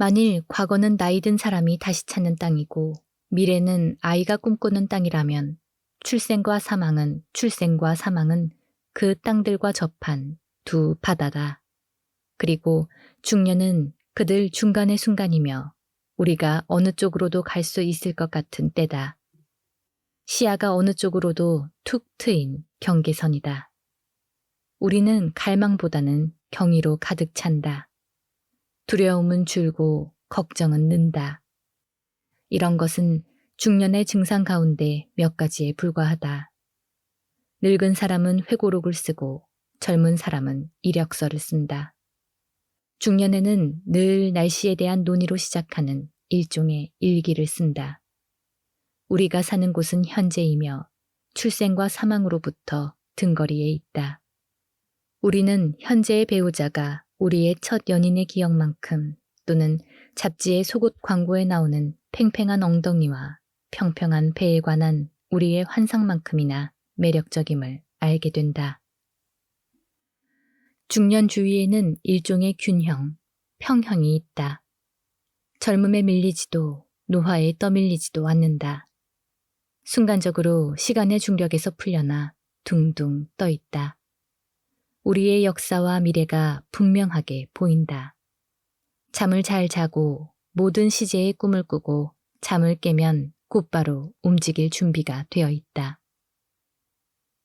만일 과거는 나이 든 사람이 다시 찾는 땅이고 미래는 아이가 꿈꾸는 땅이라면 출생과 사망은 그 땅들과 접한 두 바다다. 그리고 중년은 그들 중간의 순간이며 우리가 어느 쪽으로도 갈 수 있을 것 같은 때다. 시야가 어느 쪽으로도 툭 트인 경계선이다. 우리는 갈망보다는 경의로 가득 찬다. 두려움은 줄고 걱정은 는다. 이런 것은 중년의 증상 가운데 몇 가지에 불과하다. 늙은 사람은 회고록을 쓰고 젊은 사람은 이력서를 쓴다. 중년에는 늘 날씨에 대한 논의로 시작하는 일종의 일기를 쓴다. 우리가 사는 곳은 현재이며 출생과 사망으로부터 등거리에 있다. 우리는 현재의 배우자가 우리의 첫 연인의 기억만큼 또는 잡지의 속옷 광고에 나오는 팽팽한 엉덩이와 평평한 배에 관한 우리의 환상만큼이나 매력적임을 알게 된다. 중년 주위에는 일종의 균형, 평형이 있다. 젊음에 밀리지도 노화에 떠밀리지도 않는다. 순간적으로 시간의 중력에서 풀려나 둥둥 떠 있다. 우리의 역사와 미래가 분명하게 보인다. 잠을 잘 자고 모든 시제의 꿈을 꾸고 잠을 깨면 곧바로 움직일 준비가 되어 있다.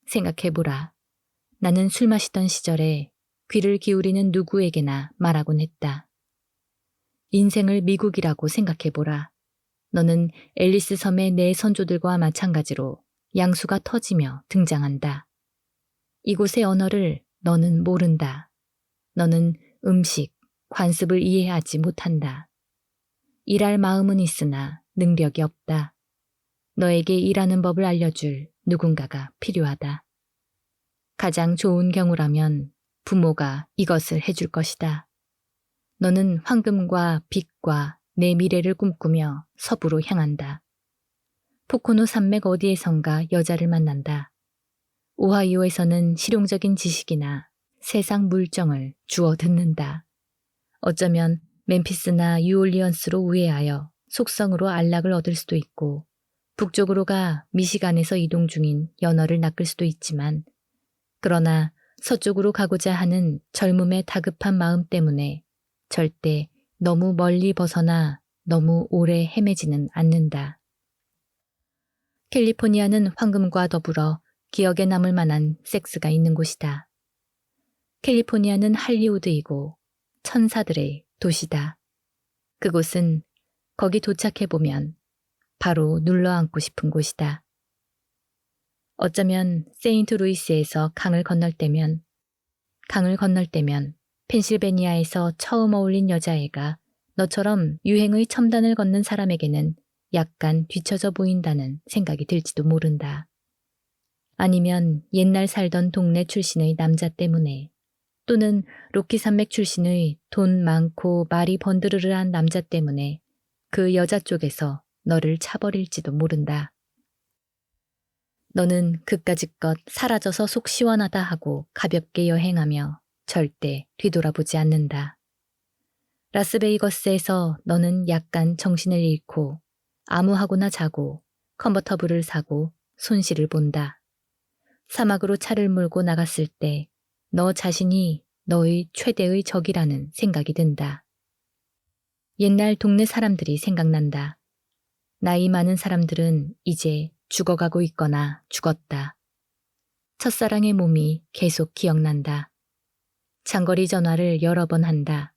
생각해보라. 나는 술 마시던 시절에 귀를 기울이는 누구에게나 말하곤 했다. 인생을 미국이라고 생각해보라. 너는 앨리스 섬의 내 선조들과 마찬가지로 양수가 터지며 등장한다. 이곳의 언어를 너는 모른다. 너는 음식, 관습을 이해하지 못한다. 일할 마음은 있으나 능력이 없다. 너에게 일하는 법을 알려줄 누군가가 필요하다. 가장 좋은 경우라면 부모가 이것을 해줄 것이다. 너는 황금과 빛과 내 미래를 꿈꾸며 서부로 향한다. 포코노 산맥 어디에선가 여자를 만난다. 오하이오에서는 실용적인 지식이나 세상 물정을 주워 듣는다. 어쩌면 멤피스나 뉴올리언스로 우회하여 속성으로 안락을 얻을 수도 있고 북쪽으로 가 미시간에서 이동 중인 연어를 낚을 수도 있지만 그러나 서쪽으로 가고자 하는 젊음의 다급한 마음 때문에 절대 너무 멀리 벗어나 너무 오래 헤매지는 않는다. 캘리포니아는 황금과 더불어 기억에 남을 만한 섹스가 있는 곳이다. 캘리포니아는 할리우드이고 천사들의 도시다. 그곳은 거기 도착해보면 바로 눌러앉고 싶은 곳이다. 어쩌면 세인트루이스에서 강을 건널 때면 펜실베니아에서 처음 어울린 여자애가 너처럼 유행의 첨단을 걷는 사람에게는 약간 뒤처져 보인다는 생각이 들지도 모른다. 아니면 옛날 살던 동네 출신의 남자 때문에 또는 로키 산맥 출신의 돈 많고 말이 번드르르한 남자 때문에 그 여자 쪽에서 너를 차버릴지도 모른다. 너는 그까짓것 사라져서 속 시원하다 하고 가볍게 여행하며 절대 뒤돌아보지 않는다. 라스베이거스에서 너는 약간 정신을 잃고 아무하고나 자고 컨버터블을 사고 손실을 본다. 사막으로 차를 몰고 나갔을 때 너 자신이 너의 최대의 적이라는 생각이 든다. 옛날 동네 사람들이 생각난다. 나이 많은 사람들은 이제 죽어가고 있거나 죽었다. 첫사랑의 몸이 계속 기억난다. 장거리 전화를 여러 번 한다.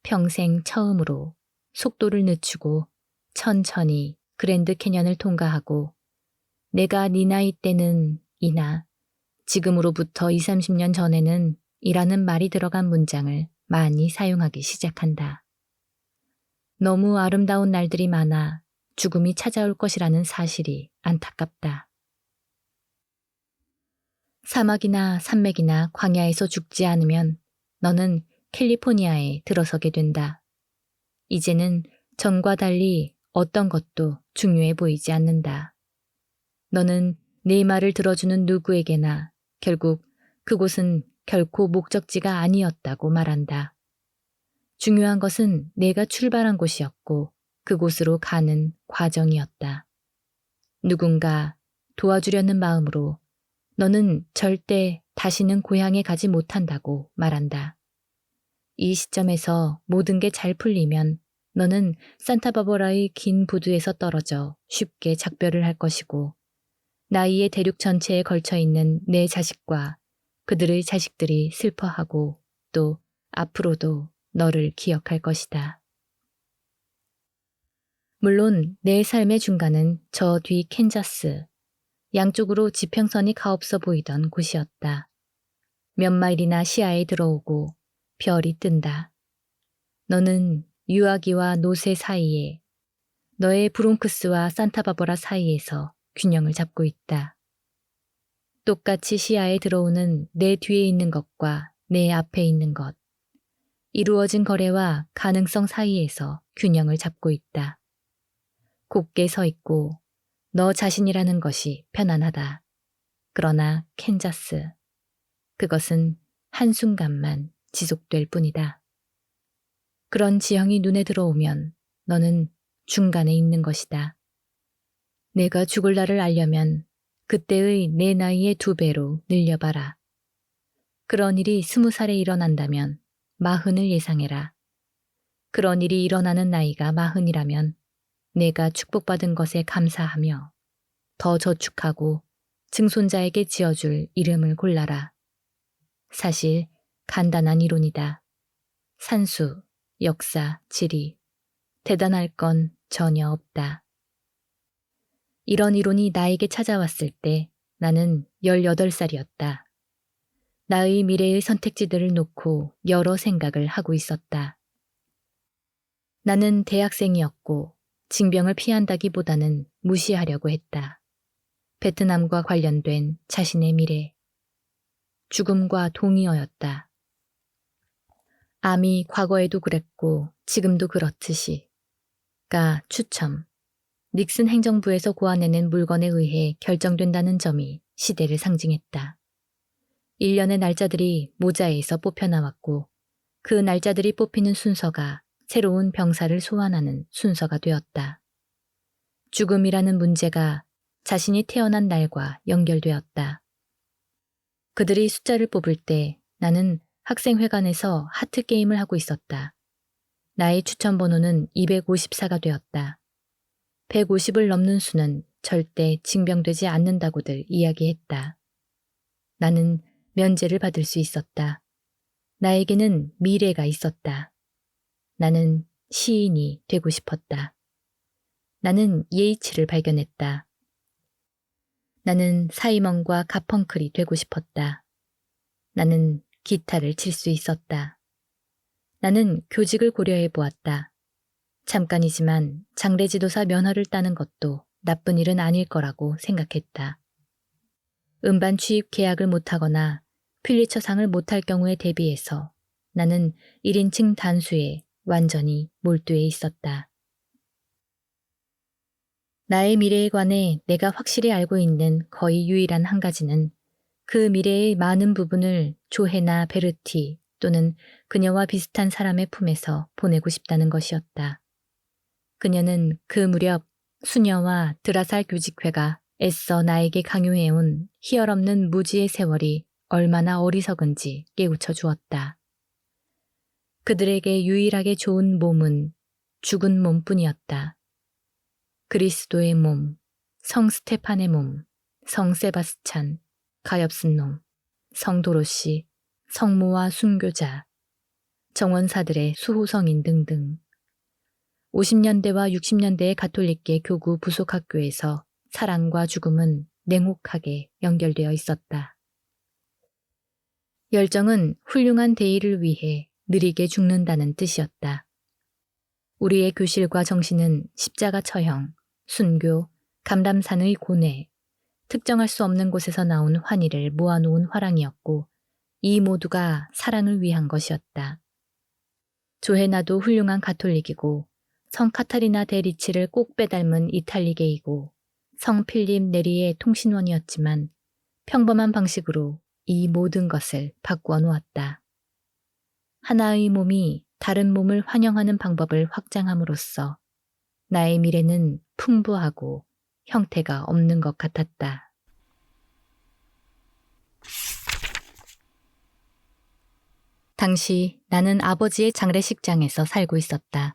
평생 처음으로 속도를 늦추고 천천히 그랜드 캐년을 통과하고 내가 네 나이 때는 이나 지금으로부터 20, 30년 전에는 이라는 말이 들어간 문장을 많이 사용하기 시작한다. 너무 아름다운 날들이 많아 죽음이 찾아올 것이라는 사실이 안타깝다. 사막이나 산맥이나 광야에서 죽지 않으면 너는 캘리포니아에 들어서게 된다. 이제는 전과 달리 어떤 것도 중요해 보이지 않는다. 너는 네 말을 들어주는 누구에게나 결국 그곳은 결코 목적지가 아니었다고 말한다. 중요한 것은 내가 출발한 곳이었고 그곳으로 가는 과정이었다. 누군가 도와주려는 마음으로 너는 절대 다시는 고향에 가지 못한다고 말한다. 이 시점에서 모든 게 잘 풀리면 너는 산타바바라의 긴 부두에서 떨어져 쉽게 작별을 할 것이고 나이의 대륙 전체에 걸쳐 있는 내 자식과 그들의 자식들이 슬퍼하고 또 앞으로도 너를 기억할 것이다. 물론 내 삶의 중간은 저 뒤 캔자스, 양쪽으로 지평선이 가없어 보이던 곳이었다. 몇 마일이나 시야에 들어오고 별이 뜬다. 너는 유아기와 노새 사이에, 너의 브롱크스와 산타바바라 사이에서 균형을 잡고 있다. 똑같이 시야에 들어오는 내 뒤에 있는 것과 내 앞에 있는 것, 이루어진 거래와 가능성 사이에서 균형을 잡고 있다. 곧게 서 있고 너 자신이라는 것이 편안하다. 그러나 캔자스, 그것은 한순간만 지속될 뿐이다. 그런 지형이 눈에 들어오면 너는 중간에 있는 것이다. 내가 죽을 날을 알려면 그때의 내 나이의 2배로 늘려봐라. 그런 일이 20살에 일어난다면 40을 예상해라. 그런 일이 일어나는 나이가 40이라면 내가 축복받은 것에 감사하며 더 저축하고 증손자에게 지어줄 이름을 골라라. 사실 간단한 이론이다. 산수, 역사, 지리. 대단할 건 전혀 없다. 이런 이론이 나에게 찾아왔을 때 나는 18살이었다. 나의 미래의 선택지들을 놓고 여러 생각을 하고 있었다. 나는 대학생이었고 징병을 피한다기보다는 무시하려고 했다. 베트남과 관련된 자신의 미래. 죽음과 동의어였다. 암이 과거에도 그랬고 지금도 그렇듯이. 가 추첨. 닉슨 행정부에서 고안해낸 물건에 의해 결정된다는 점이 시대를 상징했다. 1년의 날짜들이 모자에서 뽑혀나왔고 그 날짜들이 뽑히는 순서가 새로운 병사를 소환하는 순서가 되었다. 죽음이라는 문제가 자신이 태어난 날과 연결되었다. 그들이 숫자를 뽑을 때 나는 학생회관에서 하트게임을 하고 있었다. 나의 추천번호는 254가 되었다. 150을 넘는 수는 절대 징병되지 않는다고들 이야기했다. 나는 면제를 받을 수 있었다. 나에게는 미래가 있었다. 나는 시인이 되고 싶었다. 나는 예이츠를 발견했다. 나는 사이먼과 가펑클이 되고 싶었다. 나는 기타를 칠 수 있었다. 나는 교직을 고려해 보았다. 잠깐이지만 장례지도사 면허를 따는 것도 나쁜 일은 아닐 거라고 생각했다. 음반 취입 계약을 못하거나 필리처상을 못할 경우에 대비해서 나는 1인칭 단수에 완전히 몰두해 있었다. 나의 미래에 관해 내가 확실히 알고 있는 거의 유일한 한 가지는 그 미래의 많은 부분을 조헤나 베르티 또는 그녀와 비슷한 사람의 품에서 보내고 싶다는 것이었다. 그녀는 그 무렵 수녀와 드라살 교직회가 애써 나에게 강요해온 희열없는 무지의 세월이 얼마나 어리석은지 깨우쳐 주었다. 그들에게 유일하게 좋은 몸은 죽은 몸뿐이었다. 그리스도의 몸, 성 스테판의 몸, 성 세바스찬, 가엾은 놈, 성 도로시, 성모와 순교자, 정원사들의 수호성인 등등. 50년대와 60년대의 가톨릭계 교구 부속학교에서 사랑과 죽음은 냉혹하게 연결되어 있었다. 열정은 훌륭한 대의를 위해 느리게 죽는다는 뜻이었다. 우리의 교실과 정신은 십자가 처형, 순교, 감람산의 고뇌, 특정할 수 없는 곳에서 나온 환희를 모아놓은 화랑이었고 이 모두가 사랑을 위한 것이었다. 조헤나도 훌륭한 가톨릭이고 성 카타리나 데 리치를 꼭 빼닮은 이탈리계이고 성 필립 네리의 통신원이었지만 평범한 방식으로 이 모든 것을 바꾸어 놓았다. 하나의 몸이 다른 몸을 환영하는 방법을 확장함으로써 나의 미래는 풍부하고 형태가 없는 것 같았다. 당시 나는 아버지의 장례식장에서 살고 있었다.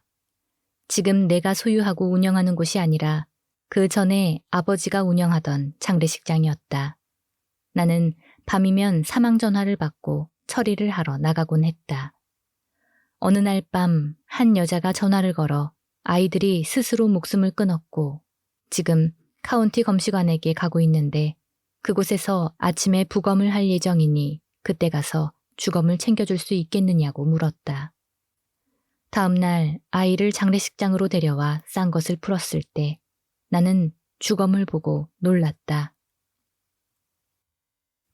지금 내가 소유하고 운영하는 곳이 아니라 그 전에 아버지가 운영하던 장례식장이었다. 나는 밤이면 사망 전화를 받고 처리를 하러 나가곤 했다. 어느 날 밤 한 여자가 전화를 걸어 아이들이 스스로 목숨을 끊었고 지금 카운티 검시관에게 가고 있는데 그곳에서 아침에 부검을 할 예정이니 그때 가서 주검을 챙겨줄 수 있겠느냐고 물었다. 다음 날 아이를 장례식장으로 데려와 싼 것을 풀었을 때 나는 주검을 보고 놀랐다.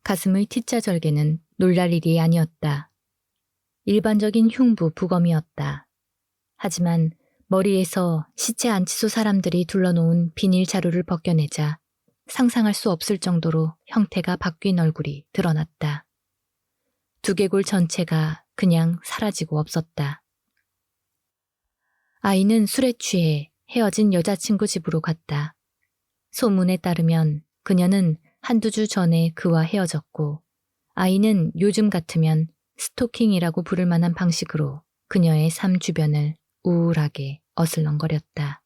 가슴의 T자 절개는 놀랄 일이 아니었다. 일반적인 흉부 부검이었다. 하지만 머리에서 시체 안치소 사람들이 둘러놓은 비닐 자루를 벗겨내자 상상할 수 없을 정도로 형태가 바뀐 얼굴이 드러났다. 두개골 전체가 그냥 사라지고 없었다. 아이는 술에 취해 헤어진 여자친구 집으로 갔다. 소문에 따르면 그녀는 한두 주 전에 그와 헤어졌고 아이는 요즘 같으면 스토킹이라고 부를 만한 방식으로 그녀의 삶 주변을 우울하게 어슬렁거렸다.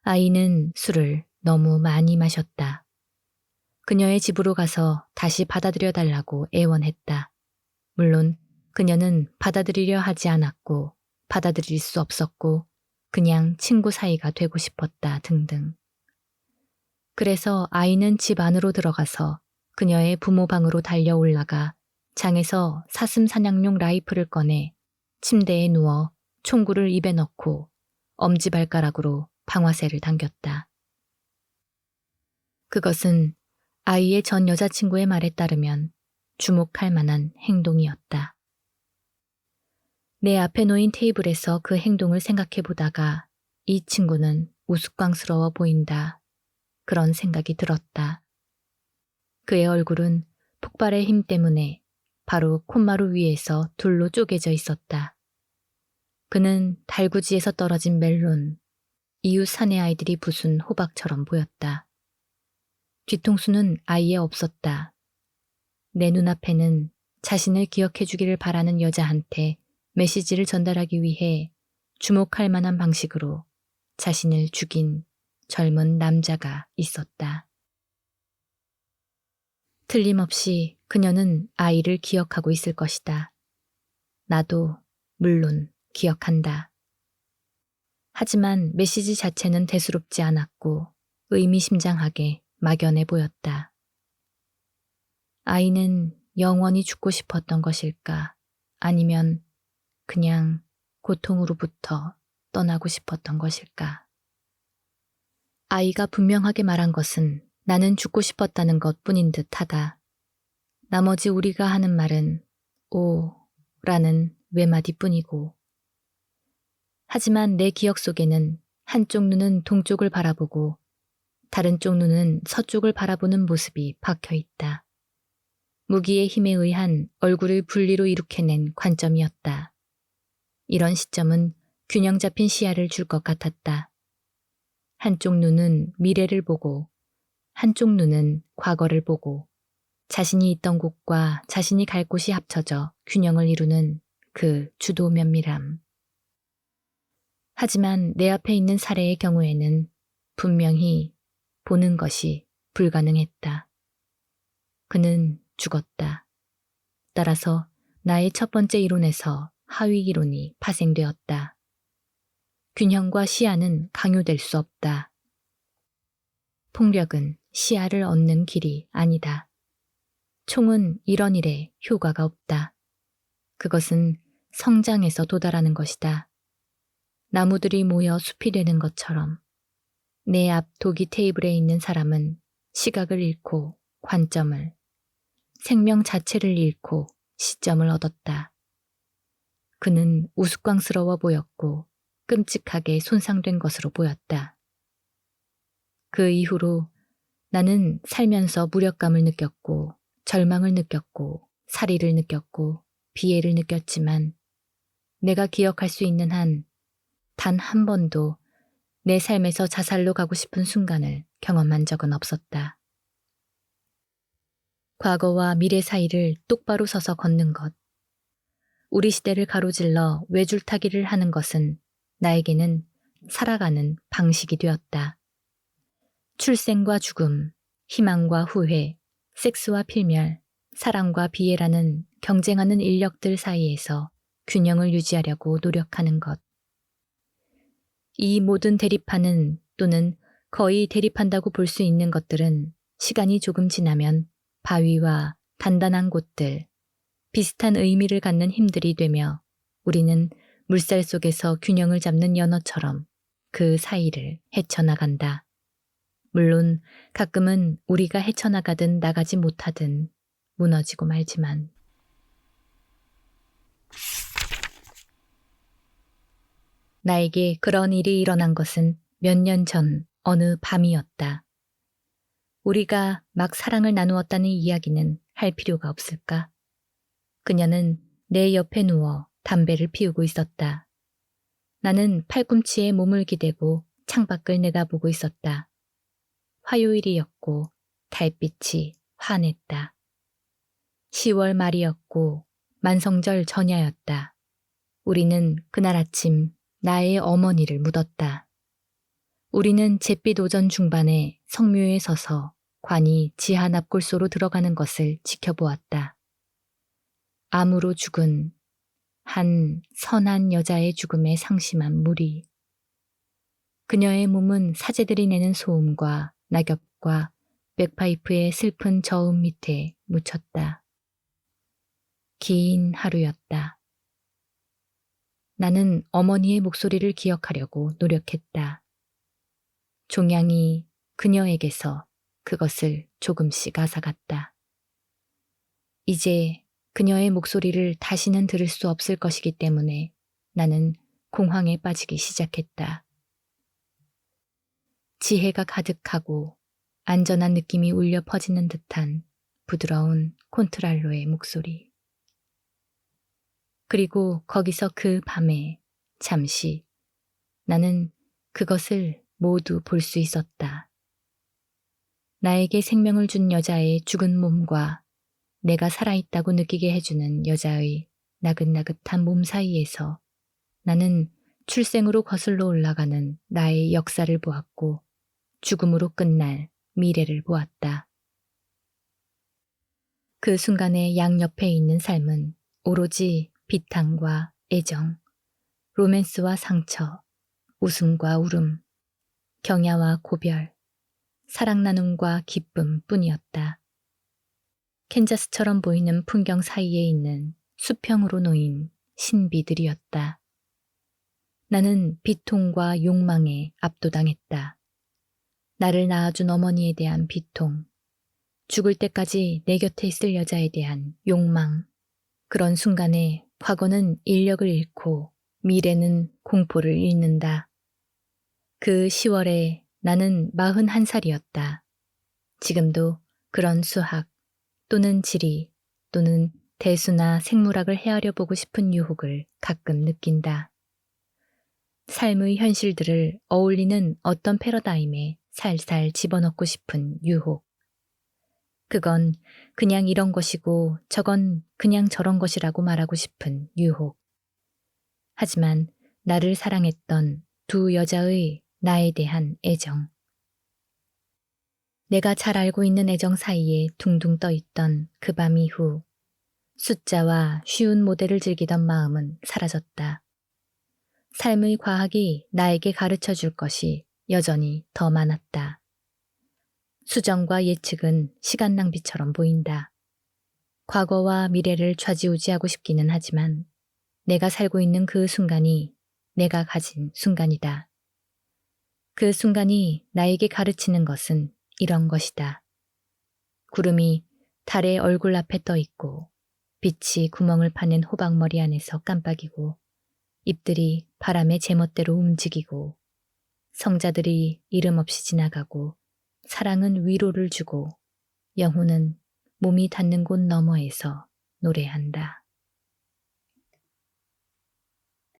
아이는 술을 너무 많이 마셨다. 그녀의 집으로 가서 다시 받아들여 달라고 애원했다. 물론 그녀는 받아들이려 하지 않았고 받아들일 수 없었고 그냥 친구 사이가 되고 싶었다 등등. 그래서 아이는 집 안으로 들어가서 그녀의 부모 방으로 달려 올라가 장에서 사슴 사냥용 라이플을 꺼내 침대에 누워 총구를 입에 넣고 엄지발가락으로 방아쇠를 당겼다. 그것은 아이의 전 여자친구의 말에 따르면 주목할 만한 행동이었다. 내 앞에 놓인 테이블에서 그 행동을 생각해 보다가 이 친구는 우스꽝스러워 보인다. 그런 생각이 들었다. 그의 얼굴은 폭발의 힘 때문에 바로 콧마루 위에서 둘로 쪼개져 있었다. 그는 달구지에서 떨어진 멜론, 이웃 사내 아이들이 부순 호박처럼 보였다. 뒤통수는 아예 없었다. 내 눈앞에는 자신을 기억해 주기를 바라는 여자한테 메시지를 전달하기 위해 주목할 만한 방식으로 자신을 죽인 젊은 남자가 있었다. 틀림없이 그녀는 아이를 기억하고 있을 것이다. 나도 물론 기억한다. 하지만 메시지 자체는 대수롭지 않았고 의미심장하게 막연해 보였다. 아이는 영원히 죽고 싶었던 것일까? 아니면 그냥 고통으로부터 떠나고 싶었던 것일까? 아이가 분명하게 말한 것은 나는 죽고 싶었다는 것뿐인 듯하다. 나머지 우리가 하는 말은 오 라는 외마디뿐이고 하지만 내 기억 속에는 한쪽 눈은 동쪽을 바라보고 다른 쪽 눈은 서쪽을 바라보는 모습이 박혀 있다. 무기의 힘에 의한 얼굴을 분리로 이룩해낸 관점이었다. 이런 시점은 균형 잡힌 시야를 줄 것 같았다. 한쪽 눈은 미래를 보고 한쪽 눈은 과거를 보고 자신이 있던 곳과 자신이 갈 곳이 합쳐져 균형을 이루는 그 주도 면밀함. 하지만 내 앞에 있는 사례의 경우에는 분명히 보는 것이 불가능했다. 그는 죽었다. 따라서 나의 첫 번째 이론에서 하위 이론이 파생되었다. 균형과 시야는 강요될 수 없다. 폭력은 시야를 얻는 길이 아니다. 총은 이런 일에 효과가 없다. 그것은 성장에서 도달하는 것이다. 나무들이 모여 숲이 되는 것처럼 내 앞 도기 테이블에 있는 사람은 시각을 잃고 관점을, 생명 자체를 잃고 시점을 얻었다. 그는 우스꽝스러워 보였고 끔찍하게 손상된 것으로 보였다. 그 이후로 나는 살면서 무력감을 느꼈고 절망을 느꼈고 살이를 느꼈고 비애를 느꼈지만 내가 기억할 수 있는 한 단 한 번도 내 삶에서 자살로 가고 싶은 순간을 경험한 적은 없었다. 과거와 미래 사이를 똑바로 서서 걷는 것, 우리 시대를 가로질러 외줄타기를 하는 것은 나에게는 살아가는 방식이 되었다. 출생과 죽음, 희망과 후회, 섹스와 필멸, 사랑과 비애라는 경쟁하는 인력들 사이에서 균형을 유지하려고 노력하는 것. 이 모든 대립하는 또는 거의 대립한다고 볼 수 있는 것들은 시간이 조금 지나면 바위와 단단한 곳들, 비슷한 의미를 갖는 힘들이 되며 우리는 물살 속에서 균형을 잡는 연어처럼 그 사이를 헤쳐나간다. 물론 가끔은 우리가 헤쳐나가든 나가지 못하든 무너지고 말지만. 나에게 그런 일이 일어난 것은 몇 년 전 어느 밤이었다. 우리가 막 사랑을 나누었다는 이야기는 할 필요가 없을까? 그녀는 내 옆에 누워 담배를 피우고 있었다. 나는 팔꿈치에 몸을 기대고 창밖을 내다보고 있었다. 화요일이었고 달빛이 환했다. 10월 말이었고 만성절 전야였다. 우리는 그날 아침 나의 어머니를 묻었다. 우리는 잿빛 오전 중반에 성묘에 서서 관이 지하 납골소로 들어가는 것을 지켜보았다. 암으로 죽은 한 선한 여자의 죽음에 상심한 무리. 그녀의 몸은 사제들이 내는 소음과 낙엽과 백파이프의 슬픈 저음 밑에 묻혔다. 긴 하루였다. 나는 어머니의 목소리를 기억하려고 노력했다. 종양이 그녀에게서 그것을 조금씩 앗아갔다. 이제 그녀의 목소리를 다시는 들을 수 없을 것이기 때문에 나는 공황에 빠지기 시작했다. 지혜가 가득하고 안전한 느낌이 울려 퍼지는 듯한 부드러운 콘트랄로의 목소리. 그리고 거기서 그 밤에 잠시 나는 그것을 모두 볼 수 있었다. 나에게 생명을 준 여자의 죽은 몸과 내가 살아있다고 느끼게 해주는 여자의 나긋나긋한 몸 사이에서 나는 출생으로 거슬러 올라가는 나의 역사를 보았고 죽음으로 끝날 미래를 보았다. 그 순간에 양옆에 있는 삶은 오로지 비탄과 애정, 로맨스와 상처, 웃음과 울음, 경야와 고별, 사랑 나눔과 기쁨 뿐이었다. 캔자스처럼 보이는 풍경 사이에 있는 수평으로 놓인 신비들이었다. 나는 비통과 욕망에 압도당했다. 나를 낳아준 어머니에 대한 비통, 죽을 때까지 내 곁에 있을 여자에 대한 욕망, 그런 순간에 과거는 인력을 잃고 미래는 공포를 잃는다. 그 10월에 나는 41살이었다. 지금도 그런 수학 또는 지리 또는 대수나 생물학을 헤아려 보고 싶은 유혹을 가끔 느낀다. 삶의 현실들을 어울리는 어떤 패러다임에 살살 집어넣고 싶은 유혹. 그건 그냥 이런 것이고 저건 그냥 저런 것이라고 말하고 싶은 유혹. 하지만 나를 사랑했던 두 여자의 나에 대한 애정. 내가 잘 알고 있는 애정 사이에 둥둥 떠 있던 그 밤 이후 숫자와 쉬운 모델을 즐기던 마음은 사라졌다. 삶의 과학이 나에게 가르쳐 줄 것이 여전히 더 많았다. 수정과 예측은 시간 낭비처럼 보인다. 과거와 미래를 좌지우지하고 싶기는 하지만 내가 살고 있는 그 순간이 내가 가진 순간이다. 그 순간이 나에게 가르치는 것은 이런 것이다. 구름이 달의 얼굴 앞에 떠 있고 빛이 구멍을 파낸 호박머리 안에서 깜빡이고 잎들이 바람의 제멋대로 움직이고 성자들이 이름 없이 지나가고 사랑은 위로를 주고 영혼은 몸이 닿는 곳 너머에서 노래한다.